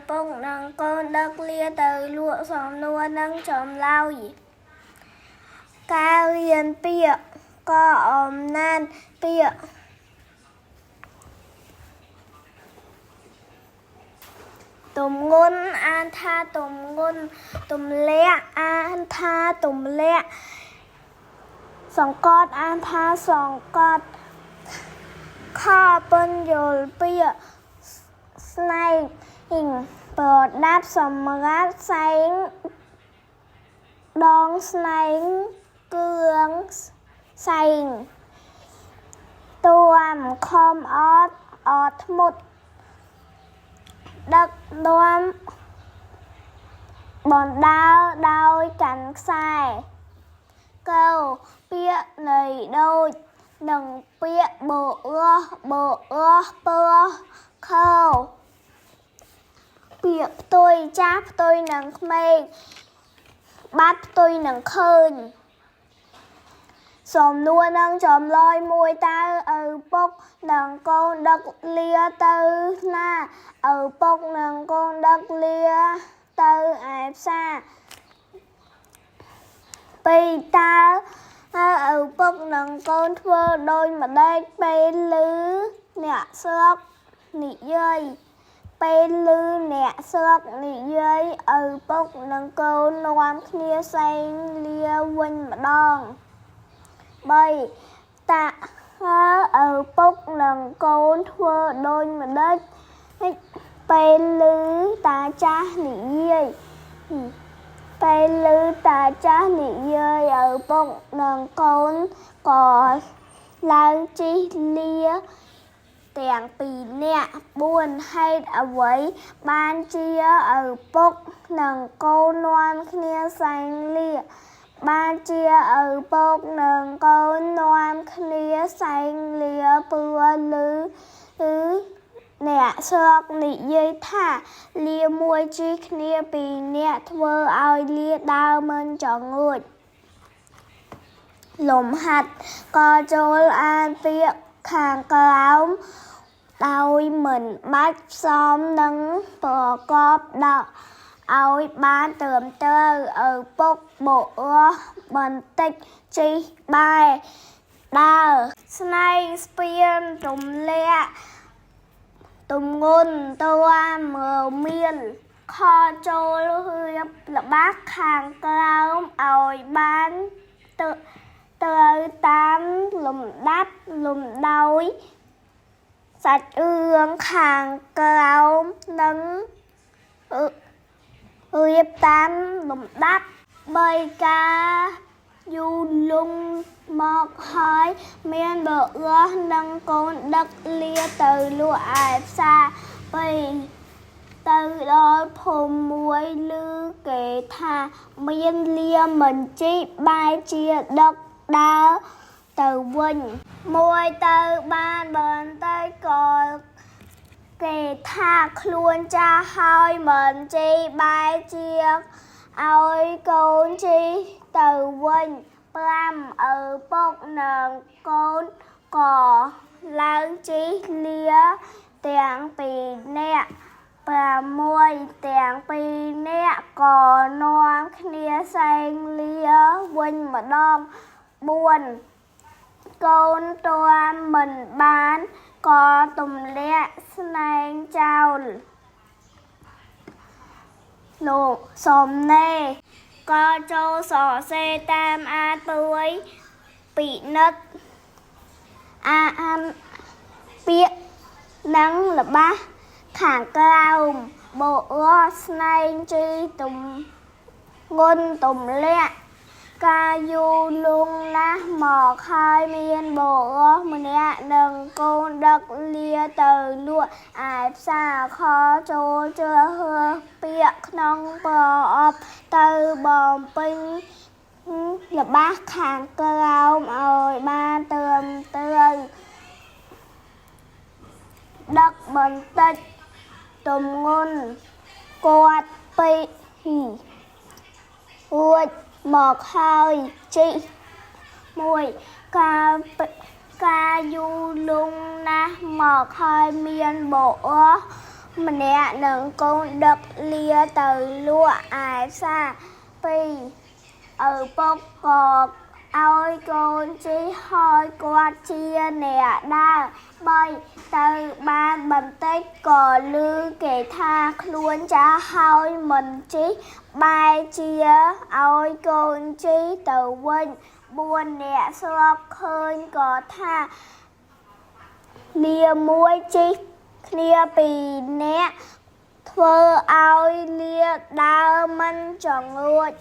ពុកនិងកូនដឹកលាទៅលក់សំណួរនិងចម្លើយការរៀនពាក្យក៏អំណានពាក្យទំងន់អានថាទំងន់ទម្លាក់អានថាទម្លាក់សង្កត់អានថាសង្កត់ខពន្យល់ពាក្យស្នែងប្រដាប់សម្រាប់សែងដងស្នែងគ្រឿងសែងទួមខំអត់ធ្មត់ដឹកនាំបណ្ដើរដោយកាន់ខ្សែកោពាក្យនៃដូចនិងពាក្យបរោះពើខោពាក្យផ្ទុយចាស់ផ្ទុយនឹងក្មេងបាត់ផ្ទុយនឹងឃើញសំណួរនឹងចម្លើយមួយតើឪពុកនិងកូនដឹកលាទៅណាឪពុកនិងកូនដឹកលាទៅឯផ្សារពីតើឪពុកនិងកូនធ្វើដូចម្ដេចពេលឮអ្នកស្រុកនិយាយពេលឮអ្នកស្រុកនិយាយឪពុកនិងកូននាំគ្នាសែងលាវិញម្ដង3តើឪពុកនិងកូនធ្វើដូចម្ដេចពេលឮតាចាស់និយាយពេលឮតាចាស់និយាយឪពុកនិងកូនក៏ឡើងជិះលាទាំងពីរនាក់4ហេតុអ្វីបានជាឪពុកនិងកូននាំគ្នាសែងលាបានជាឪពុកនិងកូននាំគ្នាសែងលាព្រោះឮអ្នកស្រុកនិយាយថាលាមួយជិះគ្នាពីរនាក់ធ្វើឲ្យលាដើរមិនចង្រួចលំហាត់ក៏ចូលអានពាក្យខាងក្រោមដោយមិនបាច់ផ្សំនិងប្រកបដោយឲ្យបានត្រឹមត្រូវឪពុកបុរសបន្តិចជិះបែរដើរស្នែងស្ពានទម្លាក់ទំងន់ទួមរមៀលខចូលរៀបល្បះខាងក្រោមឲ្យបានត្រូវតាមលំដាប់លំដោយសាច់រឿងខាងក្រោមនិងរៀបតាមលំដាប់3ការយូរលងមកហើយមានបុរសនិងកូនដឹកលាទៅលក់ឯផ្សារទៅដល់ភូមិមួយឮគេថាមានលាមិនជីបែរជាដឹកដើរទៅវិញមួយទៅបានបន្តិចក៏គេថាខ្លួនចាស់ហើយមិនជីបែរជាឲ្យកូនជីទៅវិញ5ឪពុកនិងកូនក៏ឡើងជិះលាទាំងពីរនាក់6ទាំងពីរនាក់ក៏នាំគ្នាសែងលាវិញម្ដង4កូនទាន់មិនបានក៏ទម្លាក់ស្នែងចោលលោកសំណេរក៏ចូលសរសេរតាមអានព្រួយពិនិត្យអានពាក្យនិងល្បះខាងក្រោមបុរសស្នែងជីទំងន់ទម្លាក់ការយូរលង់ណាស់មកហើយមានបុរសម្នាក់និងកូនដឹកលាទៅលក់ឯផ្សារខចូលជ្រើសរើសពាក្យក្នុងប្រអប់ទៅបំពេញល្បះខាងក្រោមឲ្យបានត្រឹមត្រូវដឹកបន្តិចទម្ងន់គាត់ពីរួចមកហើយជីមួយការយូរលង់ណាស់មកហើយមានបុរស ម្នាក់នឹងកូនដឹកលាទៅលក់ឯផ្សារ 2 ឪពុកក៏ឲ្យកូនជិះហើយគាត់ជាអ្នកដើរ 3 ទៅបានបន្តិចក៏ឮគេថាខ្លួនចាស់ហើយមិនជិះបែរជាឲ្យកូនជិះទៅវិញ 4 អ្នកស្រុកឃើញក៏ថាលាមួយជិះគ្នាពីរនាក់ ធ្វើឲ្យលាដើរមិនចង្រួច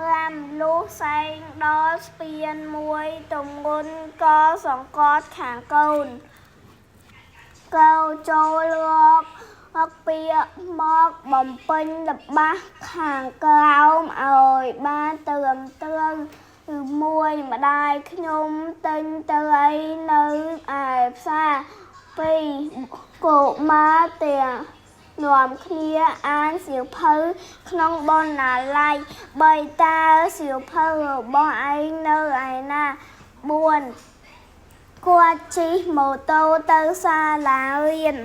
5 លុះសែងដល់ស្ពានមួយទម្ងន់ក៏សង្កត់ខាងកូន កោចូលរកពាក្យមកបំពេញល្បះខាងក្រោមឲ្យបានត្រឹមត្រូវ 1 ម្ដាយខ្ញុំទិញត្រីនៅឯផ្សារ 2 កុមារទាំងនាំគ្នាអានសៀវភៅក្នុងបណ្ណាល័យ 3 តើសៀវភៅរបស់ឯងនៅឯណា 4 គាត់ជិះម៉ូតូទៅសាលារៀន